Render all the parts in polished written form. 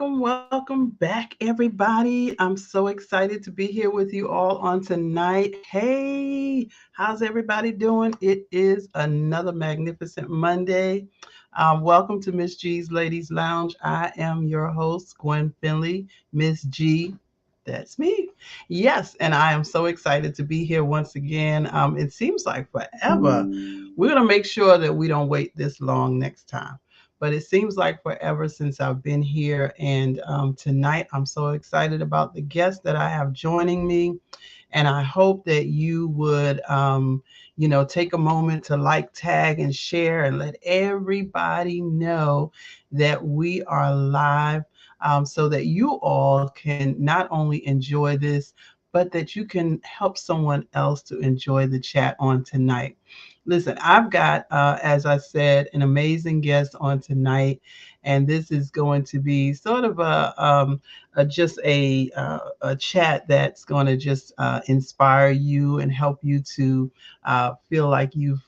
Welcome back, everybody. I'm so excited to be here with you all on tonight. Hey, how's everybody doing? It is another magnificent Monday. Welcome to Miss G's Ladies Lounge. I am your host, Gwen Finley, Miss G. That's me. Yes, and I am so excited to be here once again. It seems like forever. We're going to make sure that we don't wait this long next time, but it seems like forever since I've been here. And tonight, I'm so excited about the guests that I have joining me. And I hope that you would, take a moment to like, tag, and share and let everybody know that we are live, so that you all can not only enjoy this, but that you can help someone else to enjoy the chat on tonight. Listen, I've got, as I said, an amazing guest on tonight, and this is going to be sort of a chat that's going to just inspire you and help you to feel like you've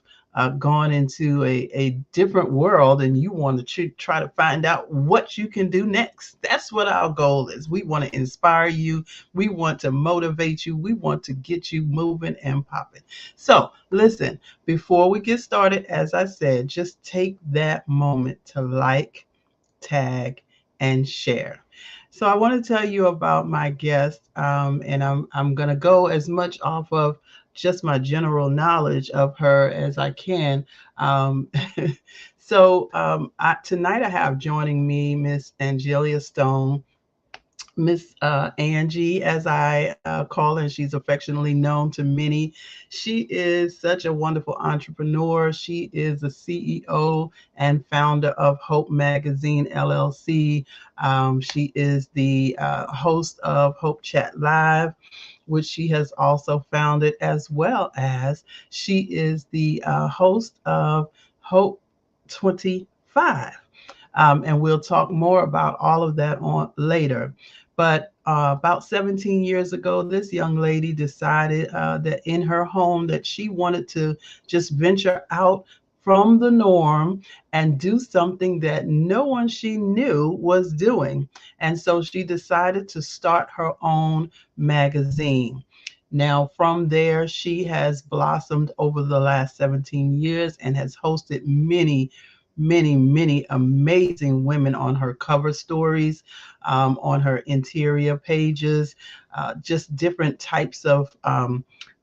gone into a different world and you want to try to find out what you can do next. That's what our goal is. We want to inspire you. We want to motivate you. We want to get you moving and popping. So listen, before we get started, as I said, just take that moment to like, tag, and share. So I want to tell you about my guest, and I'm gonna go as much off of just my general knowledge of her as I can. Um, tonight I have joining me Miss Angelia Stone. Miss Angie, as I call her, and she's affectionately known to many. She is such a wonderful entrepreneur. She is the CEO and founder of Hope Magazine LLC. She is the host of Hope Chat Live, which she has also founded, as well as she is the host of Hope 25. And we'll talk more about all of that on later. But about 17 years ago, this young lady decided that in her home that she wanted to just venture out from the norm and do something that no one she knew was doing. And so she decided to start her own magazine. Now, from there, she has blossomed over the last 17 years and has hosted many amazing women on her cover stories, on her interior pages, just different types of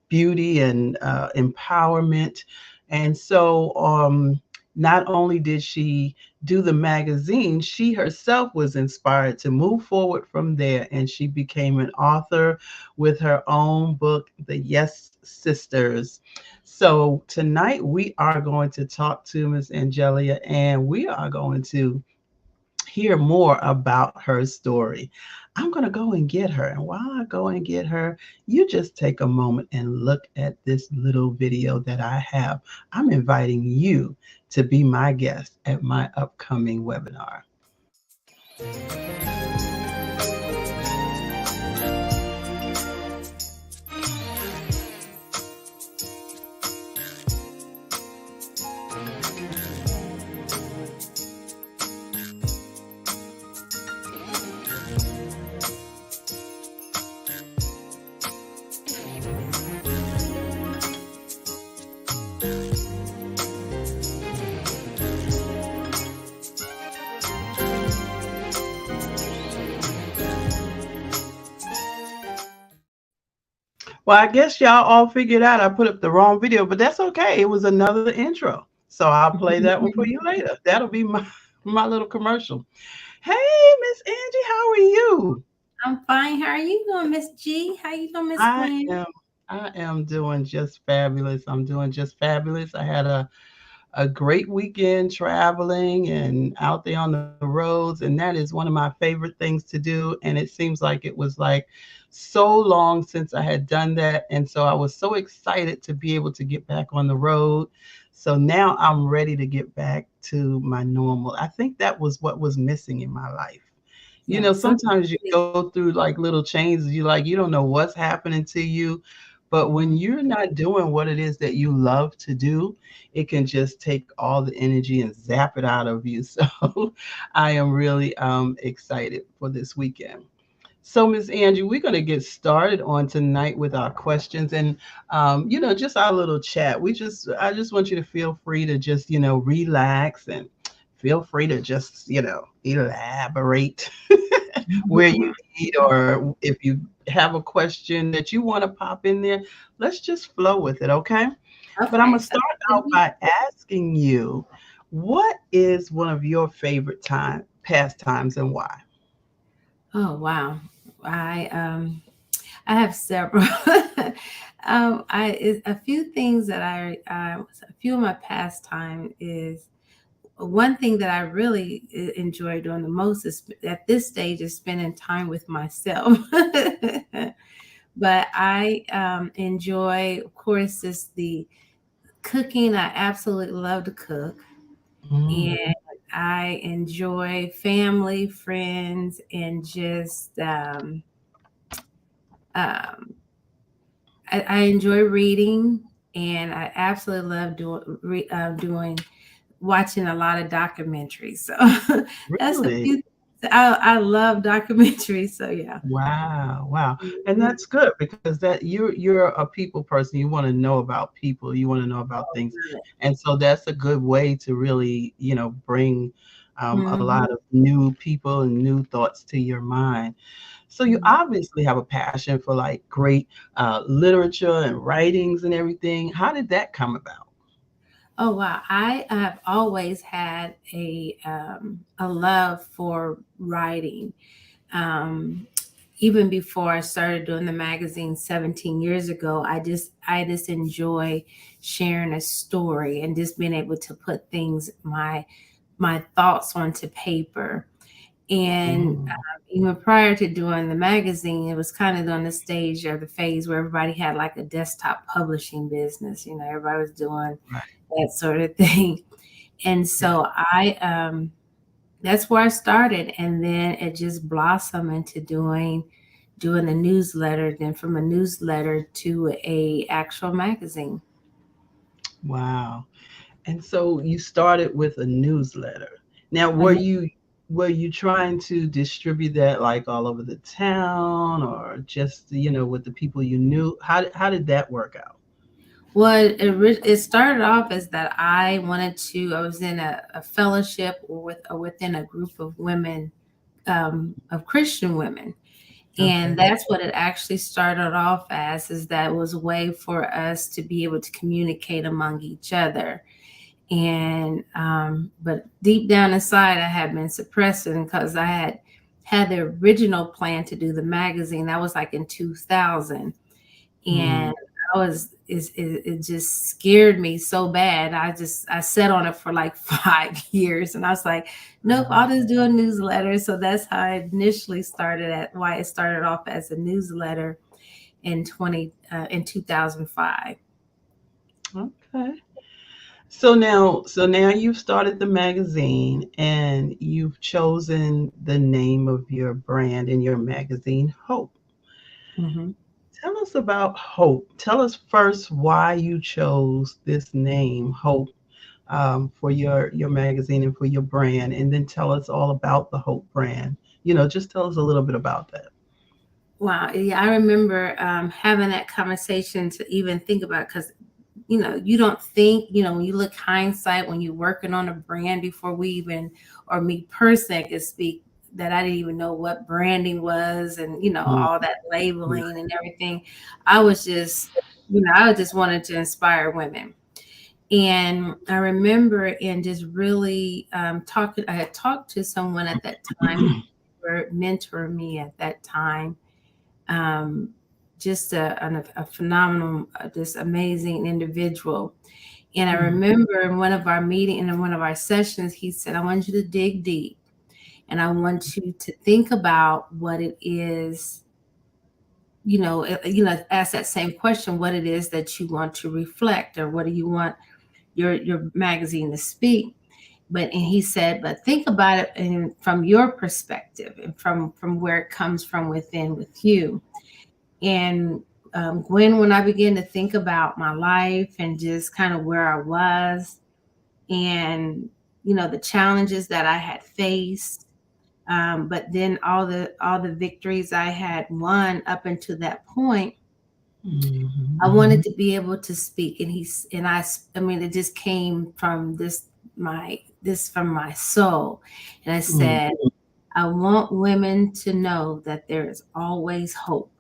beauty and empowerment. And so, not only did she do the magazine, she herself was inspired to move forward from there, and she became an author with her own book, The Yes Sisters. So tonight we are going to talk to Miss Angelia, and we are going to hear more about her story. I'm going to go and get her. And while I go and get her, you just take a moment and look at this little video that I have. I'm inviting you to be my guest at my upcoming webinar. Well, I guess y'all all figured out I put up the wrong video, but that's okay. It was another intro. So I'll play that one for you later. That'll be my little commercial. Hey, Miss Angie, how are you? I'm fine. How are you doing, Miss G? How you doing, Miss I Gwen? am I am doing just fabulous. I'm doing just fabulous. I had a great weekend traveling and out there on the roads. And that is one of my favorite things to do. And it seems like it was like so long since I had done that. And so I was so excited to be able to get back on the road. So now I'm ready to get back to my normal. I think that was what was missing in my life. Yeah, Sometimes you go through like little changes, you don't know what's happening to you. But when Mhm. you're not doing what it is that you love to do, it can just take all the energy and zap it out of you. So I am really excited for this weekend. So, Miss Angie, we're going to get started on tonight with our questions and, just our little chat. I just want you to feel free to just, relax and feel free to just, elaborate where you need, or if you have a question that you want to pop in there, let's just flow with it, okay? But I'm Okay, going to so start out by asking you, what is one of your favorite pastimes and why? oh wow, I um I have several. A few things that a few of my pastime is one thing that I really enjoy doing the most is at this stage is spending time with myself. But I enjoy, of course, just the cooking. I absolutely love to cook, Mm, and I enjoy family, friends, and just um, I enjoy reading, and I absolutely love doing watching a lot of documentaries. So that's a really? few. I love documentaries. So yeah. Wow, wow. And Mhm. that's good because that you're a people person. You want to know about people, you want to know about things. And so that's a good way to really, bring a Mhm. lot of new people and new thoughts to your mind. So you Mhm. obviously have a passion for like great literature and writings and everything. How did that come about? Oh wow, I have always had a love for writing. Um, Even before I started doing the magazine 17 years ago, I just enjoy sharing a story and just being able to put things my thoughts onto paper. And Mm, even prior to doing the magazine, it was kind of on the stage or the phase where everybody had like a desktop publishing business. Everybody was doing right. that sort of thing. And Yeah. so that's where I started, and then it just blossomed into doing a newsletter, then from a newsletter to a actual magazine. Wow. And so you started with a newsletter. Now, Mhm. were you trying to distribute that like all over the town or just, with the people you knew? How did that work out? Well, it started off as that I was in a fellowship within a group of women, of Christian women. And Okay. that's what it actually started off as, is that it was a way for us to be able to communicate among each other. And but deep down inside, I had been suppressing because I had the original plan to do the magazine. That was like in 2000, Mm, and it just scared me so bad. I sat on it for like 5 years, and I was like, nope, wow. I'll just do a newsletter. So that's how I initially started at why it started off as a newsletter in 2005. Okay. So now you've started the magazine and you've chosen the name of your brand in your magazine, Hope. Mhm. Tell us about Hope. Tell us first why you chose this name, Hope, for your magazine and for your brand, and then tell us all about the Hope brand. Just tell us a little bit about that. Wow. Yeah, I remember having that conversation to even think about, because you don't think, when you look hindsight, when you're working on a brand before we even, or me personally, I could speak, that I didn't even know what branding was, and Mm, all that right. labeling and everything. I was just, I just wanted to inspire women. And I remember in just really talking, I had talked to someone at that time who were mentoring me at that time, um, just a phenomenal, this amazing individual. And I Mm, remember in one of our meetings, in one of our sessions, he said, I want you to dig deep and I want you to think about what it is, ask that same question, what it is that you want to reflect, or what do you want your magazine to speak. And he said, but think about it from your perspective and from where it comes from within with you. And Gwen, when I began to think about my life and just kind of where I was, and the challenges that I had faced, but then all the victories I had won up until that point, I wanted mhm, to be able to speak. And I mean, it just came from from my soul. And I mhm, said, I want women to know that there is always hope.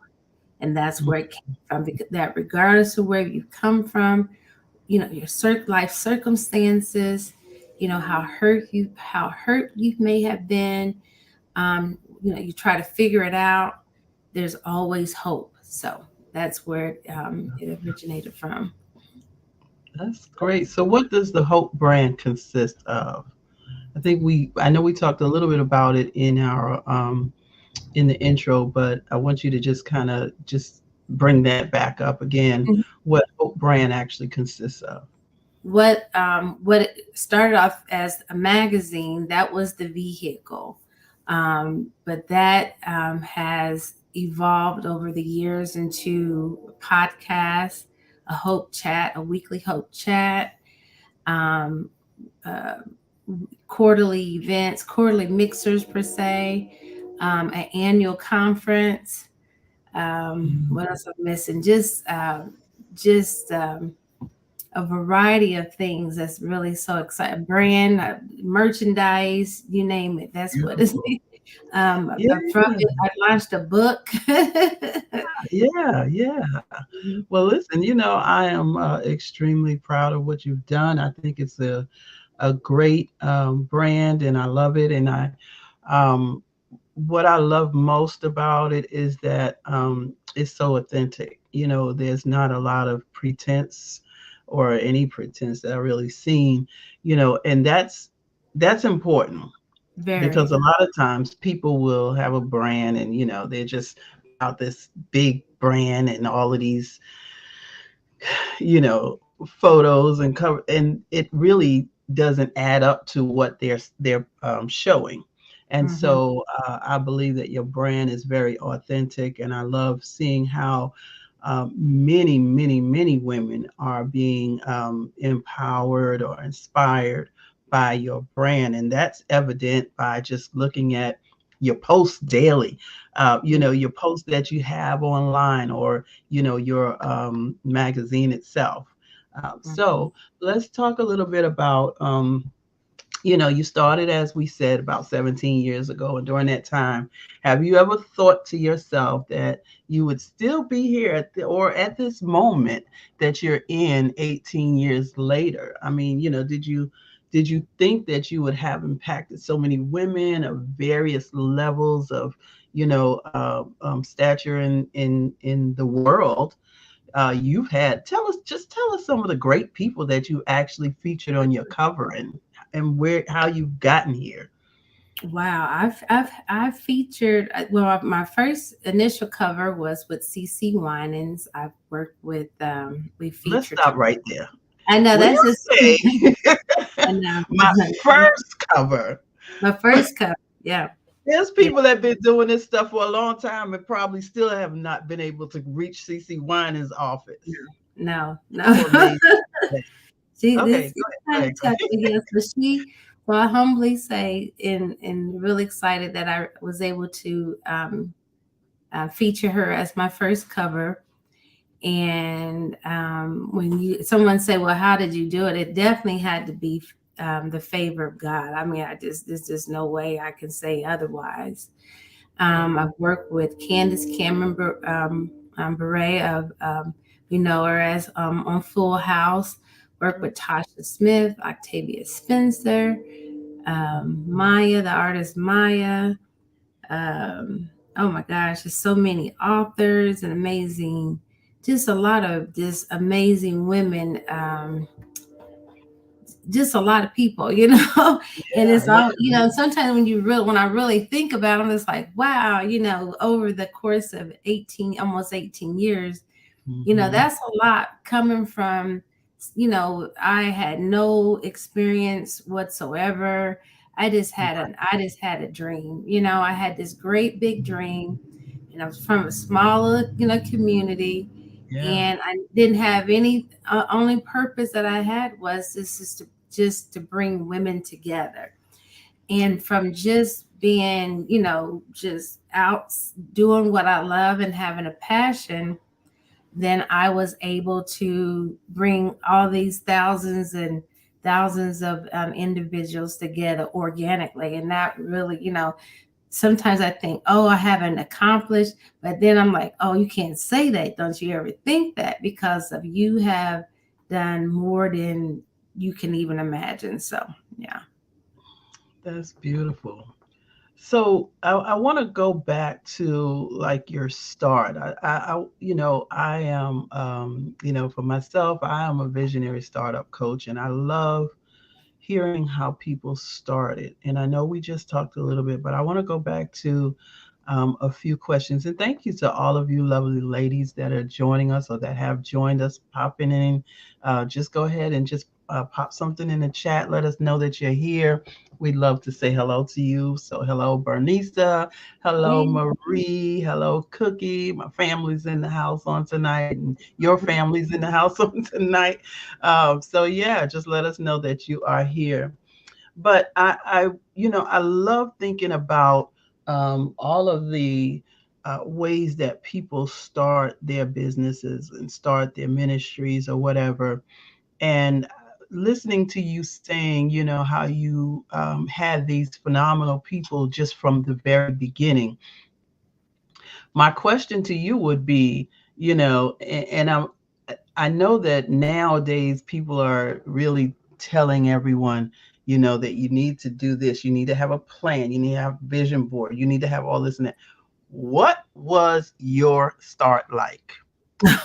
And that's mhm, where it came from, because that regardless of where you come from, your life circumstances, how hurt you may have been, you try to figure it out. There's always hope. So that's where it originated from. That's great. So, what does the Hope brand consist of? I know we talked a little bit about it in our in the intro, but I want you to just kind of just bring that back up again. Mhm. What Hope brand actually consists of? What it started off as a magazine, that was the vehicle, but that has evolved over the years into a podcast, a hope chat, a weekly hope chat, um, uh, quarterly events, quarterly mixers per se, an annual conference. What else I'm missing? Just a variety of things that's really so exciting. Brand, merchandise, you name it. That's what it's. Beautiful. From Yeah, it, I launched a book. yeah, yeah. Well, listen, I am extremely proud of what you've done. I think it's a great brand, and I love it. And um, what I love most about it is that it's so authentic. There's not a lot of pretense or any pretense that I really seen. And that's important because Very, a lot of times people will have a brand and they're just about this big brand and all of these photos and cover, and it really doesn't add up to what they're showing. And hmm so I believe that your brand is very authentic, and I love seeing how many, many, many women are being empowered or inspired by your brand, and that's evident by just looking at your posts daily. Your posts that you have online, or your magazine itself. hmm So let's talk a little bit about, you started, as we said, about 17 years ago. And during that time, have you ever thought to yourself that you would still be here or at this moment that you're in 18 years later? I mean, did you think that you would have impacted so many women of various levels of, stature in the world? You've had. Tell us some of the great people that you actually featured on your cover, and where how you've gotten here. Wow, I've featured. Well, my first initial cover was with CC Winans. I've worked with. We Let's featured stop her. right there. I know When that's you just. say I know. my first cover, My first cover. Yeah. there's Yeah. people that have been doing this stuff for a long time and probably still have not been able to reach CC Winans' office. No. No. How amazing is that? She Okay, this go kind ahead, of go tough, ahead. but yes, but she. So I humbly say, and really excited that I was able to feature her as my first cover. And when someone say, "Well, how did you do it?" It definitely had to be the favor of God. I mean, there's just no way I can say otherwise. I've worked with Candace Cameron Bure of, you know her as on Full House. Worked with Tasha Smith, Octavia Spencer, Maya, the artist Maya. Um, oh my gosh, there's so many authors and amazing, just a lot of just amazing women. Just a lot of people, and Yeah, it's all, yeah. sometimes when I really think about them, it's like, wow, over the course of almost 18 years, Hmm. that's a lot coming from, I had no experience whatsoever. I just had a dream. I had this great big dream, and I was from a smaller, community, Yeah. and I didn't have any, only purpose that I had was just to bring women together. And from just being, just out doing what I love and having a passion, then I was able to bring all these thousands and thousands of individuals together organically. And that really, sometimes I think, oh, I haven't accomplished, but then I'm like, oh, you can't say that. Don't you ever think that? Because of you have done more than you can even imagine. So, yeah. That's beautiful. So I want to go back to like your start. I am, for myself, I am a visionary startup coach, and I love hearing how people started. And I know we just talked a little bit, but I want to go back to a few questions. And thank you to all of you lovely ladies that are joining us or that have joined us, popping in. Just go ahead and just pop something in the chat. Let us know that you're here. We'd love to say hello to you. So, hello, Bernisa. Hello, Hey. Marie. Hello, Cookie. My family's in the house on tonight, and your family's in the house on tonight. So, yeah, just let us know that you are here. But I love thinking about all of the ways that people start their businesses and start their ministries or whatever. And listening to you saying, how you had these phenomenal people just from the very beginning. My question to you would be, and I know that nowadays people are really telling everyone, that you need to do this, you need to have a plan, you need to have a vision board, you need to have all this and that. What was your start like?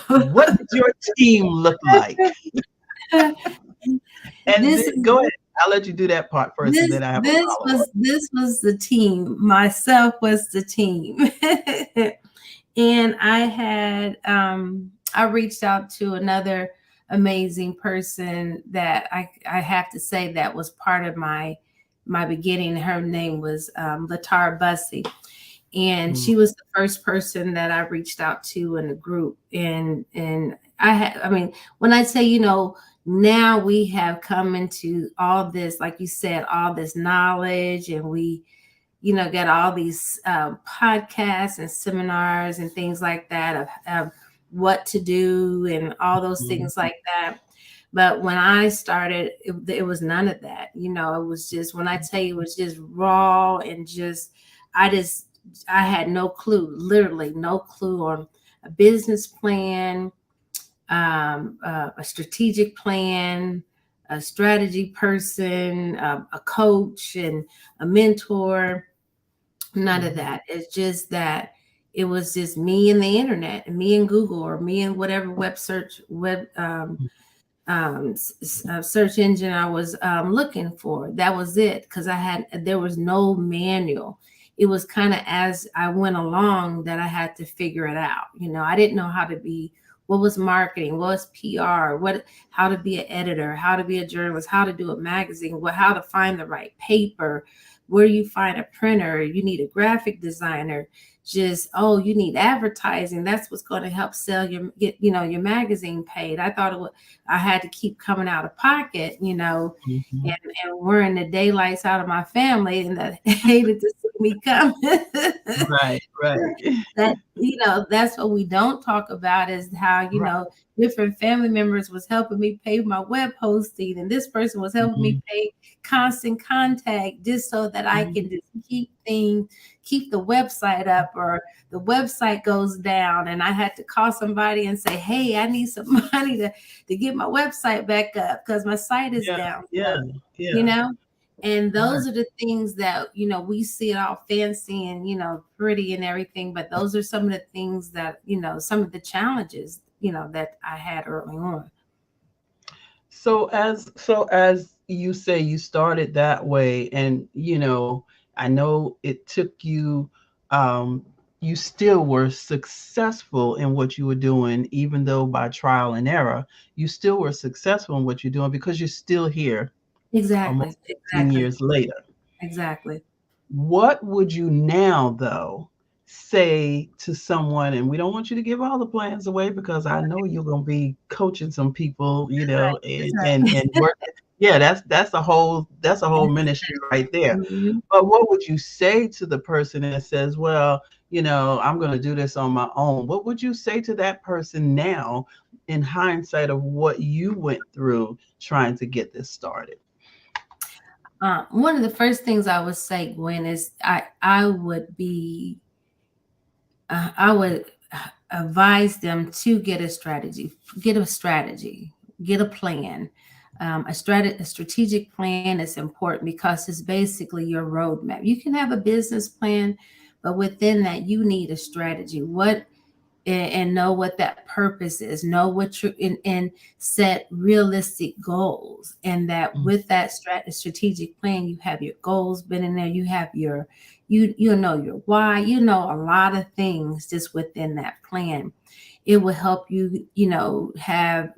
What did your team look like? And this then, is go ahead. I'll let you do that part first, and then I have a follow up. this was the team. Myself was the team. And I reached out to another amazing person that I have to say that was part of my beginning. Her name was Latara Bussey, and Mm, she was the first person that I reached out to in the group. And I mean, when I say, now we have come into all this, like you said, all this knowledge, and we, get all these podcasts and seminars and things like that of what to do and all those mm, things like that. But when I started, it was none of that. It was just, when I tell you, it was just raw and just, I just, I had no clue, literally no clue on a business plan, a strategic plan, a strategy person, a coach, and a mentor. None of mm, that. It's just that it was just me and the internet, and me and Google, or me and whatever web search engine I was looking for. That was it, because there was no manual. It was kind of as I went along that I had to figure it out. I didn't know how to be, what was marketing, what was PR, how to be an editor, how to be a journalist, how to do a magazine, how to find the right paper, where you find a printer, you need a graphic designer, just, oh, you need advertising. That's what's going to help sell your magazine paid. I thought I had to keep coming out of pocket, mhm. and worrying the daylights out of my family, and that hated to see me come. Right, right, That's what we don't talk about, is how, right. different family members was helping me pay my web hosting, and this person was helping me Mhm, pay constant contact, just so that I mhm. can just keep the website up, or the website goes down and I had to call somebody and say, hey, I need some money to get my website back up because my site is Yeah, down. yeah, So, you yeah. know And Right. those are the things that, we see it all fancy and, pretty and everything. But those are some of the things that, some of the challenges, that I had early on. So as you say, you started that way, and I know it took you. Um, you still were successful in what you were doing, even though by trial and error, you still were successful in what you're doing because you're still here Exactly. almost 15 Exactly. years later. Exactly. What would you now, though, say to someone? And we don't want you to give all the plans away because I know you're going to be coaching some people, That's and right. work. Yeah, that's a whole That's ministry right there. mhm. But what would you say to the person that says, "Well, I'm going to do this on my own"? What would you say to that person now, in hindsight of what you went through trying to get this started? One of the first things I would say, Gwen, is I would advise them to get a strategy, get a plan. A strategic plan is important because it's basically your roadmap. You can have a business plan, but within that, you need a strategy. And know what that purpose is, know what you're in, and set realistic goals. And that Mm. with that strategic plan, you have your goals been in there, you have you know your why, a lot of things just within that plan. It will help you, have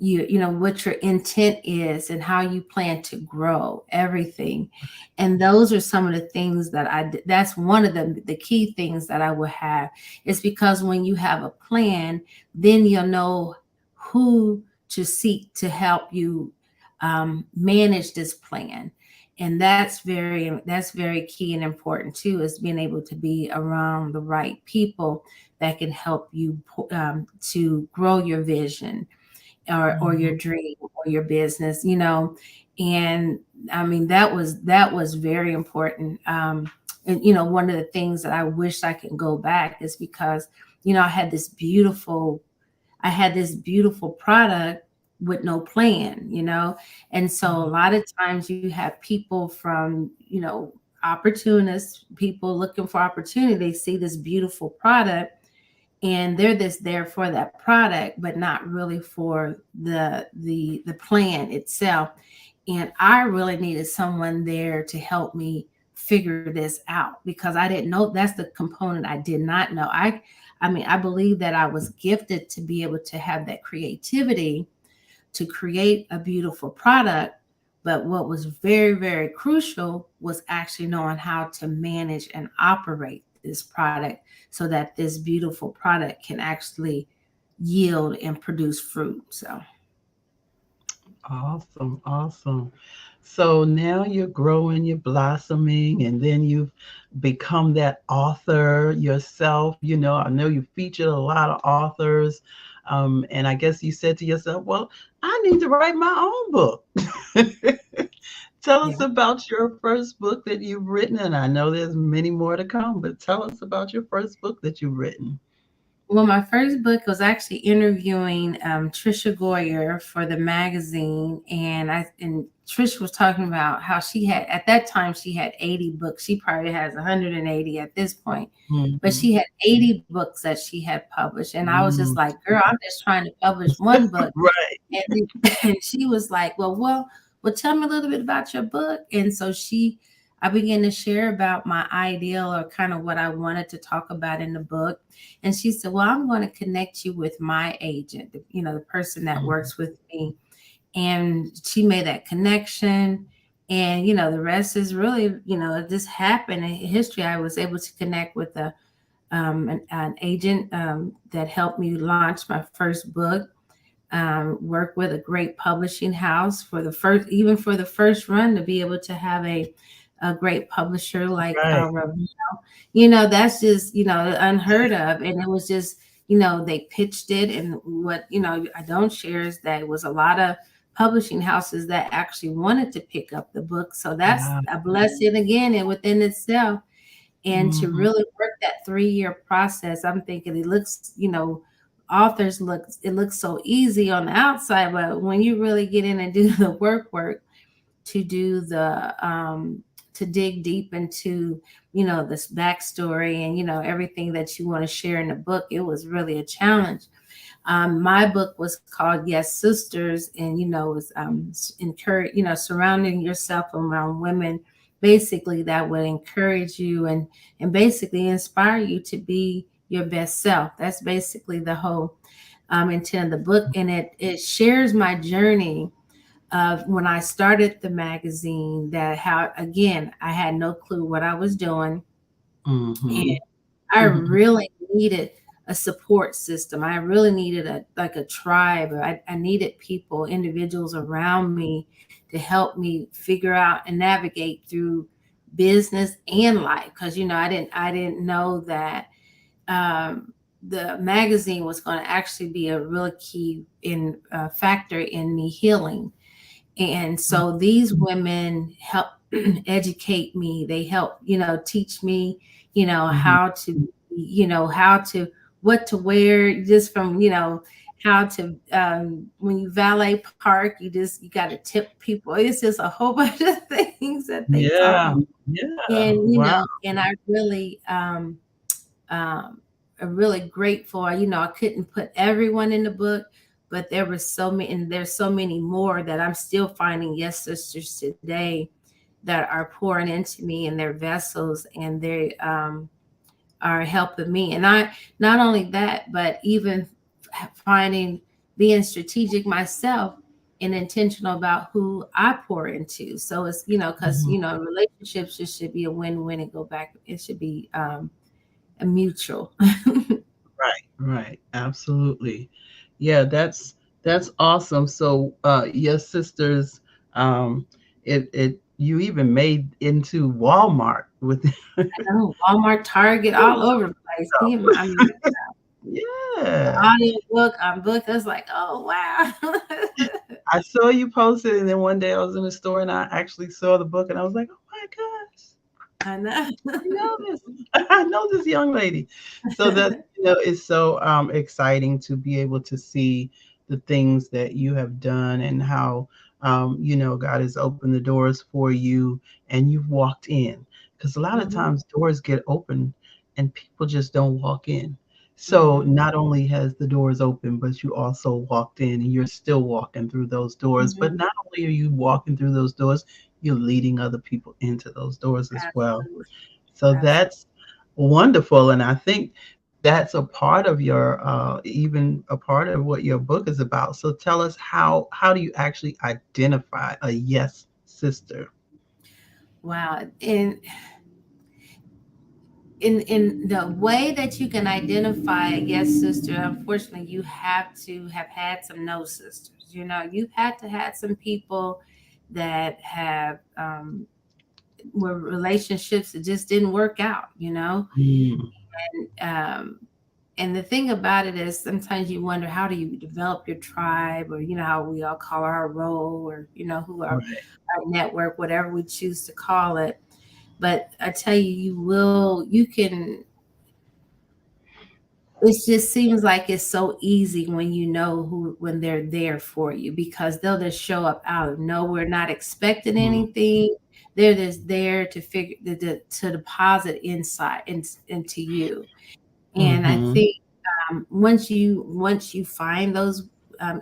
what your intent is and how you plan to grow everything. And those are some of the things that that's one of the key things that I will have, is because when you have a plan, then you'll know who to seek to help you manage this plan. And that's very key and important too, is being able to be around the right people that can help you to grow your vision, or your Mhm. dream or your business. And I mean, that was very important. And one of the things that I wish I can go back is because I had this beautiful product with no plan. And so a lot of times you have people from, opportunists, people looking for opportunity. They see this beautiful product and they're just there for that product, but not really for the plan itself. And I really needed someone there to help me figure this out, because I didn't know. That's the component I did not know. I mean, I believe that I was gifted to be able to have that creativity to create a beautiful product. But what was very, very crucial was actually knowing how to manage and operate this product so that this beautiful product can actually yield and produce fruit. So, Awesome, awesome. So now you're growing, you're blossoming, and then you've become that author yourself. I know you featured a lot of authors. And I guess you said to yourself, well, I need to write my own book. Tell us yeah. about your first book that you've written. And I know there's many more to come, but tell us about your first book that you've written. Well, my first book was actually interviewing Trisha Goyer for the magazine, and Trisha was talking about how she had, at that time, she had 80 books. She probably has 180 at this point, but Mhm. she had 80 books that she had published, and I was just Mm. like, "Girl, I'm just trying to publish one book." Right. And, and she was like, well, tell me a little bit about your book. And so I began to share about my ideal, or kind of what I wanted to talk about in the book. And she said, well, I'm going to connect you with my agent, the person that Mhm. works with me. And she made that connection. And, the rest is really, it just happened in history. I was able to connect with an agent that helped me launch my first book, work with a great publishing house for the first run, to be able to have a great publisher like Right. that's just unheard of. And it was just they pitched it. And what I don't share is that it was a lot of publishing houses that actually wanted to pick up the book. So that's Wow. a blessing again and within itself. And to Mhm. really work that 3-year process, I'm thinking it looks, authors it looks so easy on the outside, but when you really get in and do the work to do to dig deep into, this backstory and, everything that you want to share in the book. It was really a challenge. My book was called Yes Sisters, and was encourage, surrounding yourself around women, basically that would encourage you and basically inspire you to be your best self. That's basically the whole intent of the book, and it shares my journey of when I started the magazine. That how, again, I had no clue what I was doing, and Mm-hmm. I Mm-hmm. really needed a support system. I really needed a tribe. I needed people, individuals around me to help me figure out and navigate through business and life. Because I didn't know that um, the magazine was going to actually be a real key in factor in me healing. And so these women help educate me. They help, teach me, Mm-hmm. how to, what to wear, just from, how to, when you valet park, you got to tip people. It's just a whole bunch of things that they taught Yeah. me. Yeah. And, Wow. and I really, um, I'm really grateful. I couldn't put everyone in the book, but there were so many, and there's so many more that I'm still finding yes sisters today that are pouring into me and their vessels, and they are helping me. And I, not only that, but even finding, being strategic myself and intentional about who I pour into. So it's, because Mhm. relationships just should be a win-win and go back. It should be a mutual. Right, right, absolutely. Yeah, that's awesome. So, your sisters, it you even made into Walmart with Oh, Walmart, Target, all over the place. Can you, I mean, the yeah. audio book on book. I was like, oh wow. I saw you posted, and then one day I was in the store and I actually saw the book, and I was like, oh my gosh. I know. I know this. I know this young lady. So that it's so exciting to be able to see the things that you have done and how God has opened the doors for you and you've walked in. Because a lot of Hmm. times doors get open and people just don't walk in. So Hmm. not only has the doors open, but you also walked in and you're still walking through those doors. But Hmm. not only are you walking through those doors, you're leading other people into those doors as well. Absolutely. So Absolutely. that's wonderful. And I think that's a part of your even a part of what your book is about. So tell us how do you actually identify a yes sister? Wow. In the way that you can identify a yes sister, unfortunately, you have to have had some no sisters. You've had to have some people that have were relationships that just didn't work out. Mm, um, and the thing about it is sometimes you wonder, how do you develop your tribe, or how we all call our role, or who right. our network, whatever we choose to call it. But I tell you, you can, it just seems like it's so easy when you know who, when they're there for you, because they'll just show up out of nowhere, not expecting Mm, anything. They're just there to figure to deposit insight into you. And I mm-hmm. think once you find those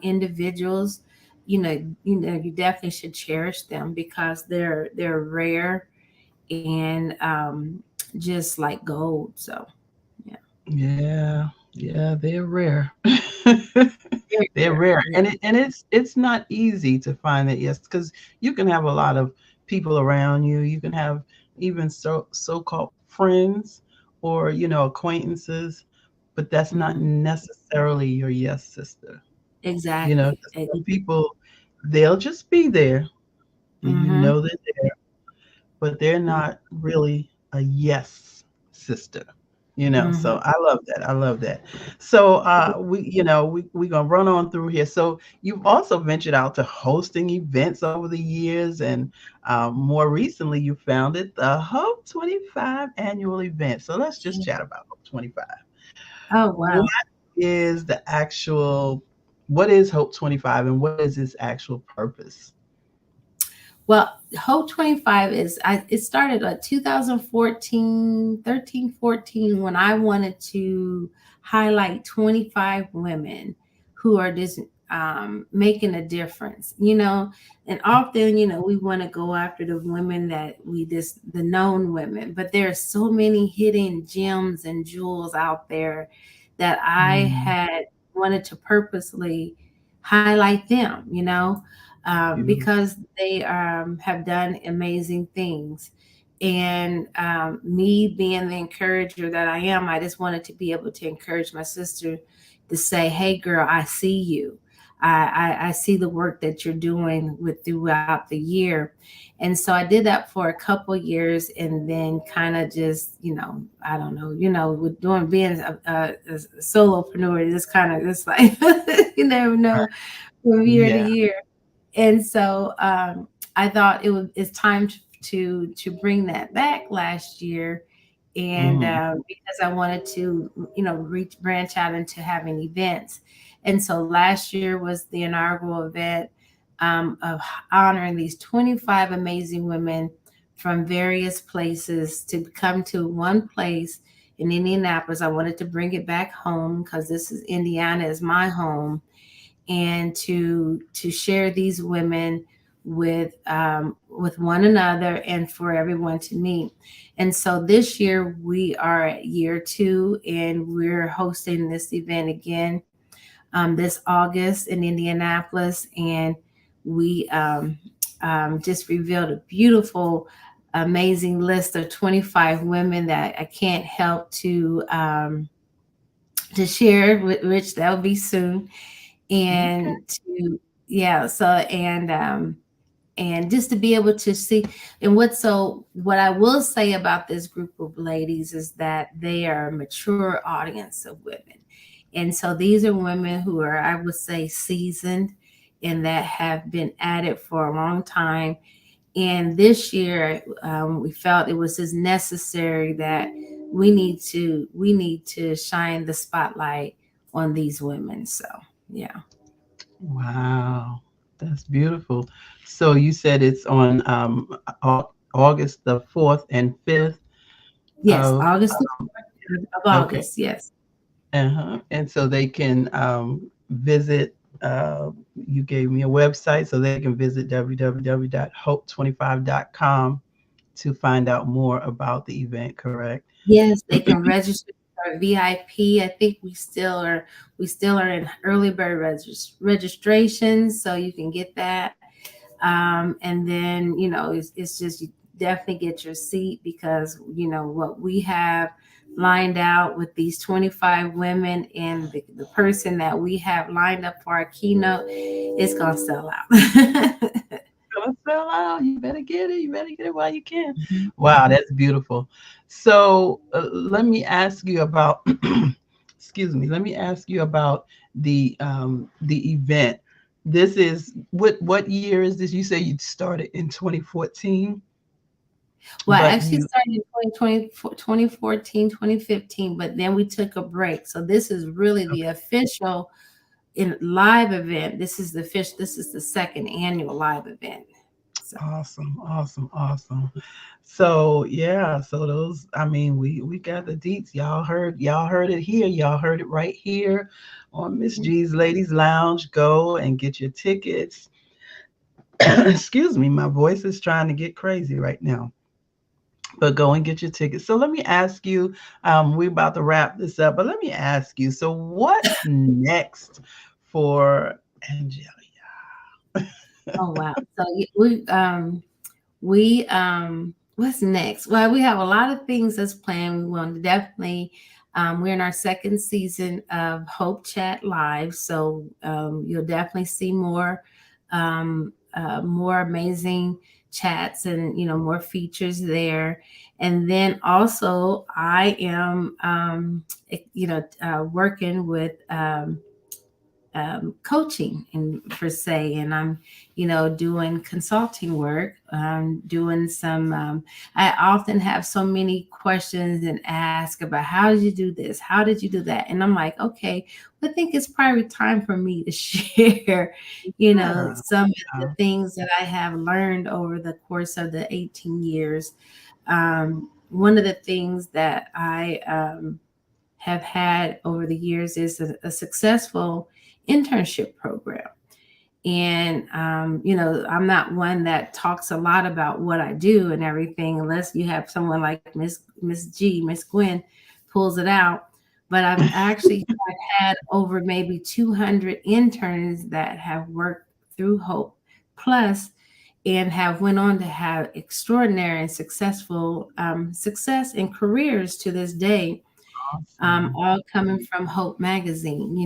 individuals, you definitely should cherish them, because they're rare, and just like gold. So yeah, Yeah, yeah, they're rare. very They're rare. rare. Yeah. And it's not easy to find that yes, because you can have a lot of people around you. You can have even so-called friends or acquaintances, but that's not Mhm. necessarily your yes sister. Exactly. 'Cause some people they'll just be there and Mm-hmm. they're there, but they're not really a yes sister. Mm-hmm. So I love that. I love that. So we're gonna run on through here. So you've also ventured out to hosting events over the years, and more recently you founded the Hope 25 annual event. So let's just chat about Hope 25. Oh What wow. is the actual what is Hope 25 and what is its actual purpose? Well, Hope 25 is, it started like 2014, 13, 14, when I wanted to highlight 25 women who are just making a difference, and often, we want to go after the women that the known women, but there are so many hidden gems and jewels out there that I Mm, had wanted to purposely highlight them, beautiful. because they have done amazing things. And me being the encourager that I am, I just wanted to be able to encourage my sister to say, "Hey, girl, I see you. I see the work that you're doing with throughout the year." And so I did that for a couple years, and then kind of just, I don't know, with doing being a solopreneur, just kind of just like you never know from year to Yeah. year. And so I thought it's time to bring that back last year, and Mm, because I wanted to reach branch out into having events. And so last year was the inaugural event of honoring these 25 amazing women from various places to come to one place in Indianapolis. I wanted to bring it back home because this is Indiana is my home, and to share these women with one another and for everyone to meet. And so this year we are at year 2, and we're hosting this event again this August in Indianapolis, and we just revealed a beautiful, amazing list of 25 women that I can't help to share with Rich. That'll be soon. okay. And to yeah, so and just to be able to see. And what I will say about this group of ladies is that they are a mature audience of women. And so these are women who are, I would say, seasoned and that have been at it for a long time. And this year, we felt it was as necessary that we need to shine the spotlight on these women. So yeah. Wow. That's beautiful. So you said it's on August the 4th and 5th Yes, of August the 4th of okay. August. Yes. Uh-huh. And so they can visit you gave me a website so they can visit www.hope25.com to find out more about the event, correct? Yes, they can register for VIP. I think we still are in early bird registration, so you can get that. And then it's just, you definitely get your seat, because what we have lined out with these 25 women and the person that we have lined up for our keynote is gonna sell out. Gonna sell out. You better get it. You better get it while you can. Wow, that's beautiful. So let me ask you about. Excuse me. Let me ask you about the event. This is what year is this? You say you started in 2014, Well, I but actually you started in 2020, 2014, 2015, but then we took a break. So this is really the okay. official in live event. This is the second annual live event. So Awesome, awesome, awesome. So yeah, so those I mean we got the deets. Y'all heard it here. Y'all heard it right here on Miss G's Ladies Lounge. Go and get your tickets. Excuse me, my voice is trying to get crazy right now. But go and get your tickets. So let me ask you, we're about to wrap this up, but let me ask you, so what's next for Angelia? oh wow. So we what's next? Well, we have a lot of things that's planned. We want to definitely we're in our second season of Hope Chat Live, so you'll definitely see more amazing chats, and more features there. And then also I am working with coaching in per se, and I'm, doing consulting work, doing some. I often have so many questions and ask about how did you do this, how did you do that, and I'm like, okay, I think it's probably time for me to share, Yeah. some of the Yeah. things that I have learned over the course of the 18 years. One of the things that I have had over the years is a successful internship program. And I'm not one that talks a lot about what I do and everything, unless you have someone like Miss Miss Gwen pulls it out. But I've actually had over maybe 200 interns that have worked through Hope Plus and have went on to have extraordinary and successful success in careers to this day, Awesome. all coming from Hope Magazine,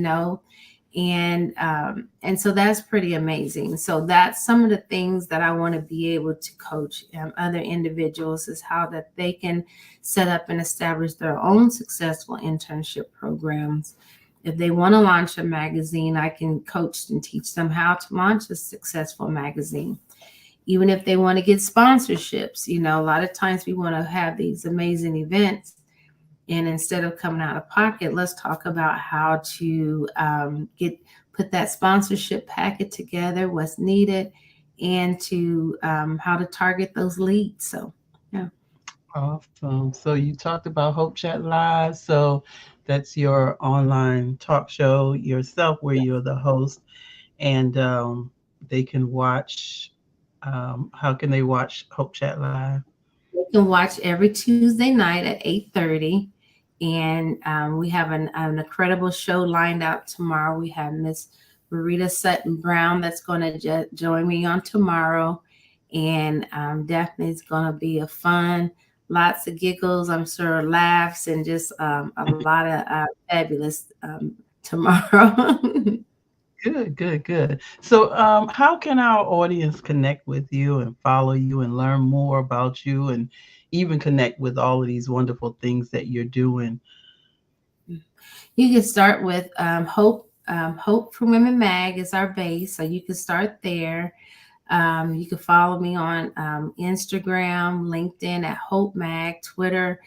and so that's pretty amazing. So that's some of the things that I want to be able to coach other individuals, is how that they can set up and establish their own successful internship programs. If they want to launch a magazine, I can coach and teach them how to launch a successful magazine. Even if they want to get sponsorships, a lot of times we want to have these amazing events, and instead of coming out of pocket, let's talk about how to put that sponsorship packet together, what's needed, and to how to target those leads. So, yeah. Awesome. So you talked about Hope Chat Live. So that's your online talk show yourself where you're the host, and they can watch. How can they watch Hope Chat Live? You can watch every Tuesday night at 8:30. And we have an incredible show lined out tomorrow. We have Miss Marita Sutton Brown that's going to join me on tomorrow. And definitely it's going to be a fun, lots of giggles, I'm sure, laughs, and just a lot of fabulous tomorrow. Good, good, good. So, how can our audience connect with you and follow you and learn more about you and even connect with all of these wonderful things that you're doing? You can start with Hope. Hope for Women Mag is our base, so you can start there. You can follow me on Instagram, LinkedIn at Hope Mag, Twitter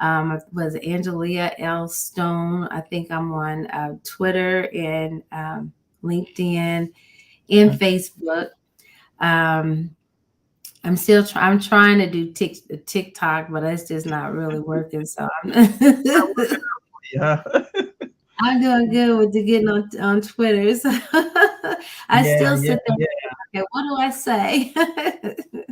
was Angelia L. Stone. I think I'm on Twitter and LinkedIn and Facebook. Um, I'm trying to do TikTok, but it's just not really working. So Yeah. I'm doing good with the getting on Twitter. So I Yeah, still yeah, sit there. yeah. Okay, what do I say?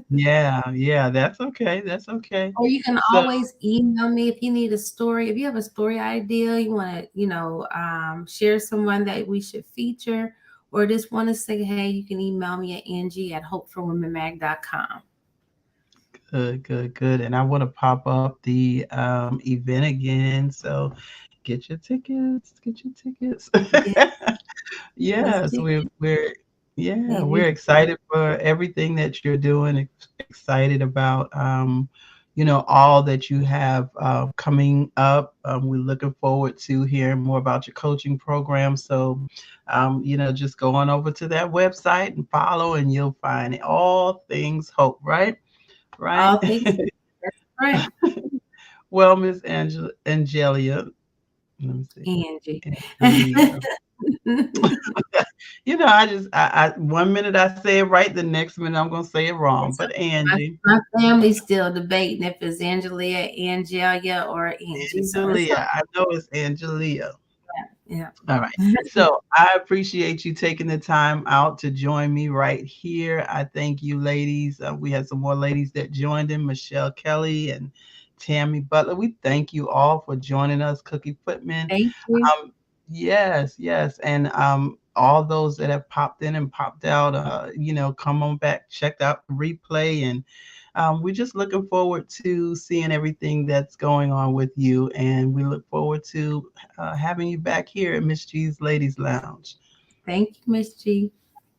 Yeah, yeah, that's okay. That's okay. Or you can So, always email me if you need a story. If you have a story idea, you want to, share someone that we should feature, or just want to say, hey, you can email me at Angie at hopeforwomenmag.com. good, good, good. And I want to pop up the event again. So get your tickets. Get your tickets. Yeah, let's Yes, do we're yeah, it. we're excited for everything that you're doing. Excited about all that you have coming up. We're looking forward to hearing more about your coaching program. So, just go on over to that website and follow, and you'll find all things hope. Right, right. All things. That's correct, Well, Miss Angelia, let me see, Angie. Angelia. I 1 minute I say it right, the next minute I'm gonna say it wrong. So But Angie, my family's still debating if it's Angelia, Angelia, or Angie. So it's Angelia, I know it's Angelia. yeah. All right. So I appreciate you taking the time out to join me right here. I thank you, ladies. We had some more ladies that joined in, Michelle Kelly and Tammy Butler. We thank you all for joining us, Cookie Footman. Thank you. Yes, yes. And all those that have popped in and popped out, come on back, check out the replay. And we're just looking forward to seeing everything that's going on with you. And we look forward to having you back here at Miss G's Ladies Lounge. Thank you, Miss G.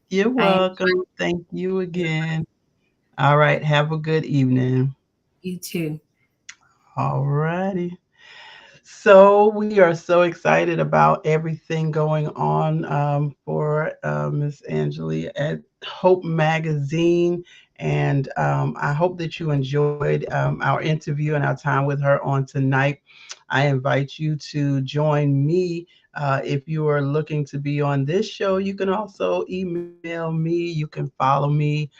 You're I welcome. Thank you again. All right. Have a good evening. You too. All righty. So we are so excited about everything going on for Miss Angelia at Hope Magazine, and I hope that you enjoyed our interview and our time with her on tonight. I invite you to join me. If you are looking to be on this show, you can also email me. You can follow me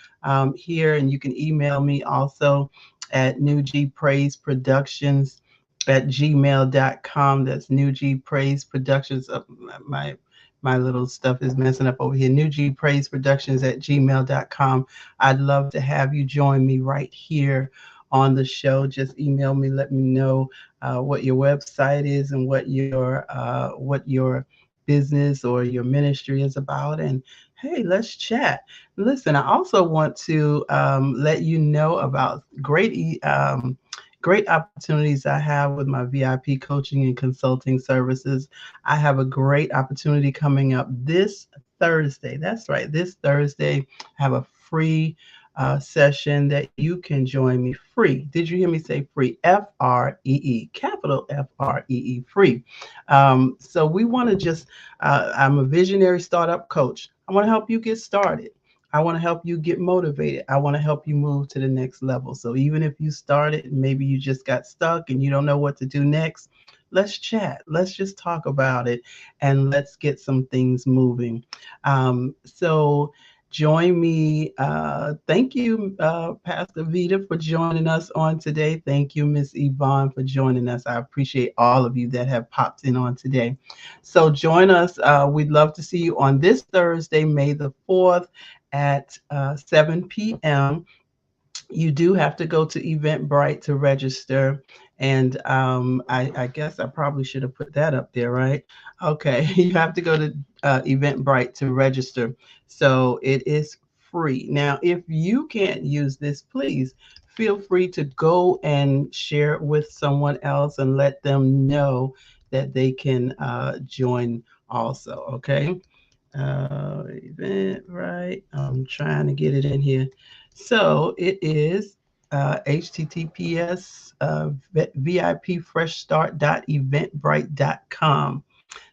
here, and you can email me also at New G Praise Productions at gmail.com. That's New G Praise Productions. My little stuff is messing up over here. New G Praise Productions at gmail.com. I'd love to have you join me right here on the show. Just email me, let me know what your website is and what your business or your ministry is about. And hey, let's chat. Listen, I also want to let you know about great opportunities I have with my VIP coaching and consulting services. I have a great opportunity coming up this Thursday. That's right, this Thursday. I have a free session that you can join me free. Did you hear me say free? FREE, capital FREE, free. So we want to I'm a visionary startup coach. I want to help you get started. I want to help you get motivated. I want to help you move to the next level. So even if you started and maybe you just got stuck and you don't know what to do next, let's chat. Let's just talk about it and let's get some things moving. So join me. Thank you, Pastor Vita, for joining us on today. Thank you, Miss Yvonne, for joining us. I appreciate all of you that have popped in on today. So join us. We'd love to see you on this Thursday, May the 4th at 7 p.m. You do have to go to Eventbrite to register. And I guess I probably should have put that up there, right? Okay, you have to go to Eventbrite to register. So it is free. Now, if you can't use this, please feel free to go and share it with someone else and let them know that they can join also. Okay. Event, right? I'm trying to get it in here. So it is https vipfreshstart.eventbrite.com.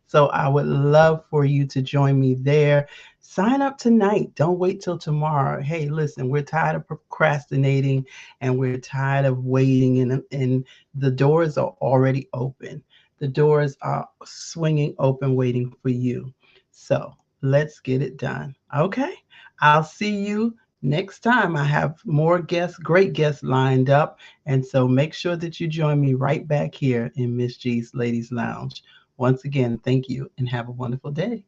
So I would love for you to join me there. Sign up tonight. Don't wait till tomorrow. Hey, listen, we're tired of procrastinating and we're tired of waiting, and the doors are already open. The doors are swinging open, waiting for you. So let's get it done. Okay. I'll see you next time. I have more guests, great guests lined up. And so make sure that you join me right back here in Miss G's Ladies Lounge. Once again, thank you and have a wonderful day.